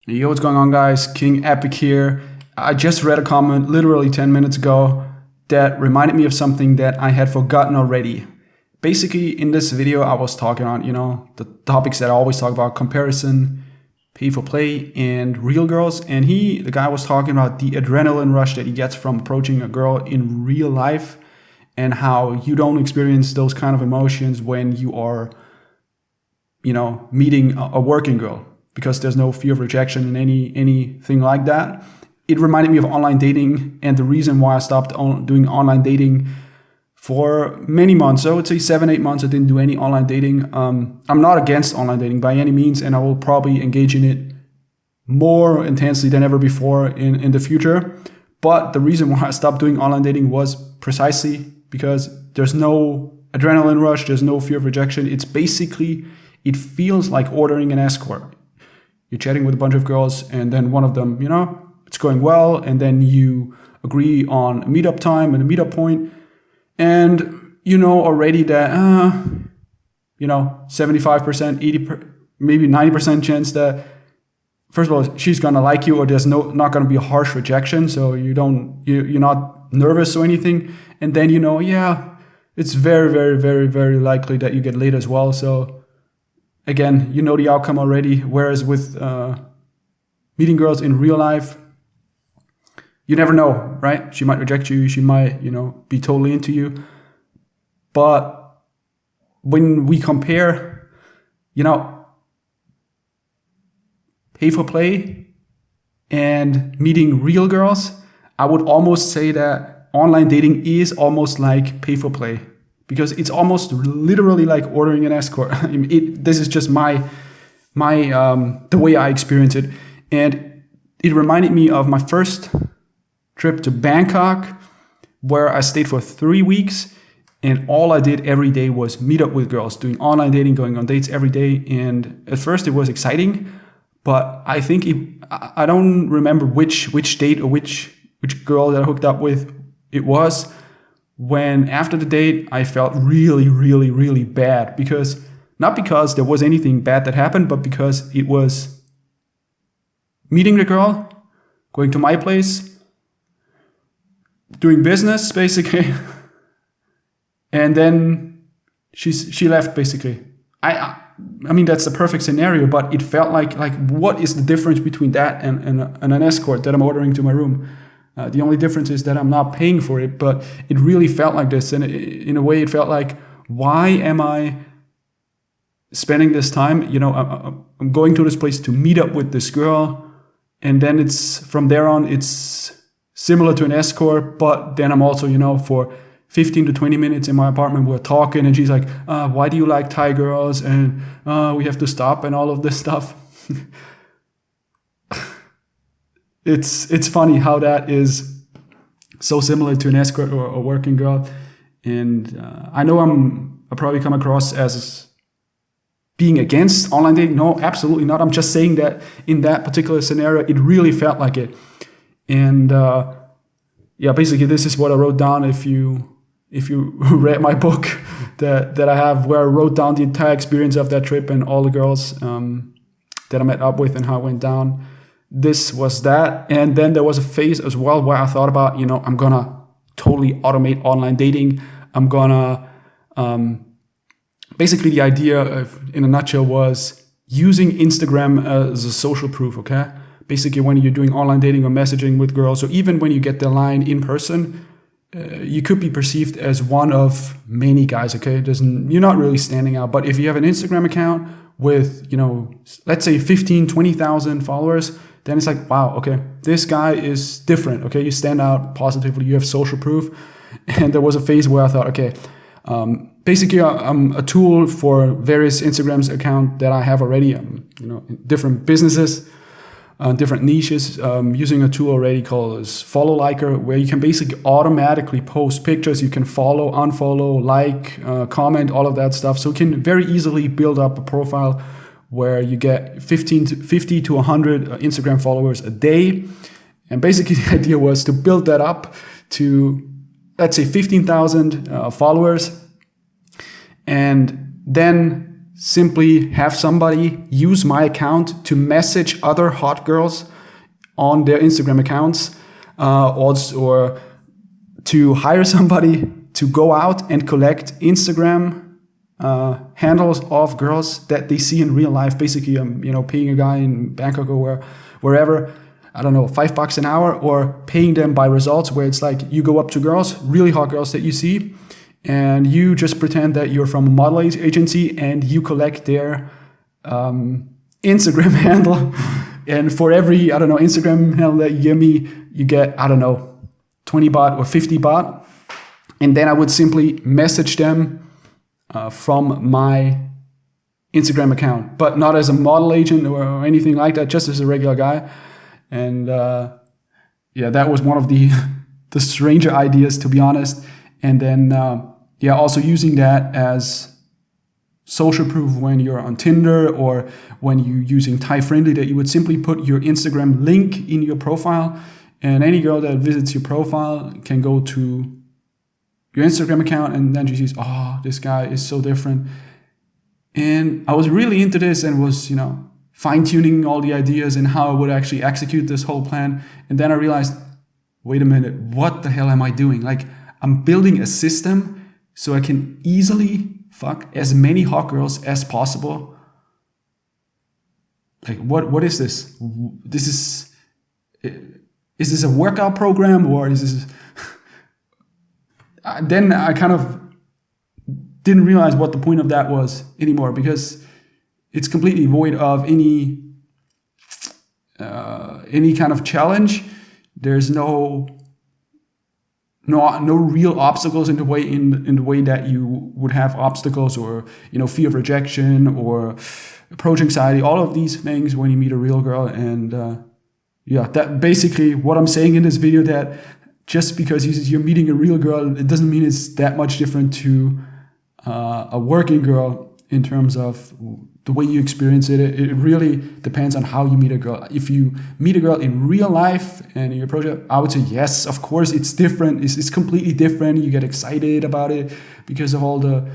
Yo, what's going on, guys? King Epic here. I just read a comment literally 10 minutes ago that reminded me of something that I had forgotten already. Basically, in this video, I was talking on, the topics that I always talk about: comparison, pay for play, and real girls. And the guy was talking about the adrenaline rush that he gets from approaching a girl in real life and how you don't experience those kind of emotions when you are, meeting a working girl, because there's no fear of rejection and anything like that. It reminded me of online dating and the reason why I stopped doing online dating for many months. So I would say 7-8 months I didn't do any online dating. I'm not against online dating by any means, and I will probably engage in it more intensely than ever before in the future. But the reason why I stopped doing online dating was precisely because there's no adrenaline rush, there's no fear of rejection. It feels like ordering an escort. You're chatting with a bunch of girls, and then one of them, it's going well, and then you agree on a meetup time and a meetup point, and you know already that 75%, 80%, maybe 90% chance that first of all she's gonna like you, or there's not gonna be a harsh rejection, so you're not nervous or anything, and then it's very, very, very, very likely that you get laid as well. So again, you know the outcome already. Whereas with meeting girls in real life, you never know, right? She might reject you. She might, be totally into you. But when we compare, pay for play and meeting real girls, I would almost say that online dating is almost like pay for play, because it's almost literally like ordering an escort. This is just my the way I experience it, and it reminded me of my first trip to Bangkok, where I stayed for 3 weeks, and all I did every day was meet up with girls, doing online dating, going on dates every day. And at first it was exciting, but I think I don't remember which date or which girl that I hooked up with it was, when after the date I felt really, really, really bad, not because there was anything bad that happened, but because it was meeting the girl, going to my place, doing business basically, and then she left basically. I mean, that's the perfect scenario, but it felt like what is the difference between that and an escort that I'm ordering to my room? The only difference is that I'm not paying for it, but it really felt like this. And in a way, it felt like, why am I spending this time? I'm going to this place to meet up with this girl. And then from there on, it's similar to an escort. But then I'm also, for 15 to 20 minutes in my apartment, we're talking. And she's like, why do you like Thai girls? And we have to stop and all of this stuff. It's funny how that is so similar to an escort or a working girl. And I know I probably come across as being against online dating. No, absolutely not. I'm just saying that in that particular scenario, it really felt like it. And basically this is what I wrote down. If you read my book that I have, where I wrote down the entire experience of that trip and all the girls that I met up with and how it went down. This was that. And then there was a phase as well where I thought about, I'm gonna totally automate online dating. I'm gonna basically the idea in a nutshell was using Instagram as a social proof. Okay, basically when you're doing online dating or messaging with girls, or even when you get the line in person, you could be perceived as one of many guys. Okay, you're not really standing out. But if you have an Instagram account with let's say 20,000 followers, then it's like, wow, okay, this guy is different. Okay, you stand out positively, you have social proof. And there was a phase where I thought, okay, basically I'm a tool for various Instagrams account that I have already, different businesses, different niches, using a tool already called Follow Liker, where you can basically automatically post pictures. You can follow, unfollow, like, comment, all of that stuff. So you can very easily build up a profile where you get 50 to 100 Instagram followers a day. And basically the idea was to build that up to, let's say, 15,000 followers. And then simply have somebody use my account to message other hot girls on their Instagram accounts, or to hire somebody to go out and collect Instagram handles of girls that they see in real life. Basically, paying a guy in Bangkok or wherever, I don't know, $5 an hour, or paying them by results, where it's like you go up to girls, really hot girls that you see, and you just pretend that you're from a model agency and you collect their Instagram handle. And for every, I don't know, Instagram handle that you give me, you get, I don't know, 20 baht or 50 baht. And then I would simply message them from my Instagram account, but not as a model agent or anything like that, just as a regular guy. And that was one of the stranger ideas, to be honest. And then also using that as social proof when you're on Tinder or when you're using Thai Friendly, that you would simply put your Instagram link in your profile, and any girl that visits your profile can go to your Instagram account, and then she sees, oh, this guy is so different. And I was really into this and was, fine-tuning all the ideas and how I would actually execute this whole plan. And then I realized, wait a minute, what the hell am I doing? Like, I'm building a system so I can easily fuck as many hot girls as possible. Like, what is this? Is this a workout program, or is this... Then I kind of didn't realize what the point of that was anymore, because it's completely void of any kind of challenge. There's no real obstacles in the way that you would have obstacles, or fear of rejection or approach anxiety, all of these things when you meet a real girl. And that basically what I'm saying in this video, that just because you're meeting a real girl, it doesn't mean it's that much different to a working girl in terms of the way you experience it. It really depends on how you meet a girl. If you meet a girl in real life and you approach it, I would say, yes, of course, it's different. It's completely different. You get excited about it because of all the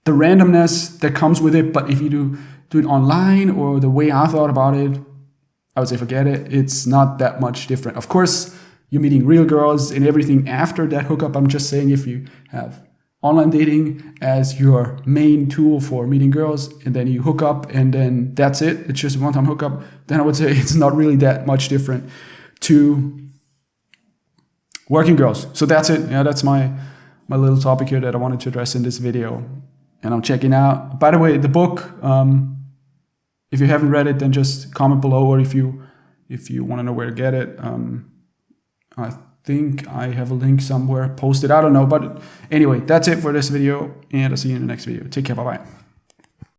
randomness that comes with it. But if you do it online, or the way I thought about it, I would say forget it. It's not that much different. Of course, you're meeting real girls and everything after that hookup. I'm just saying, if you have online dating as your main tool for meeting girls, and then you hook up and then that's it, it's just a one-time hookup, then I would say it's not really that much different to working girls. So that's it. Yeah, that's my little topic here that I wanted to address in this video. And I'm checking out, by the way, the book. If you haven't read it, then just comment below, or if you want to know where to get it. I think I have a link somewhere posted. I don't know. But anyway, that's it for this video, and I'll see you in the next video. Take care. Bye-bye.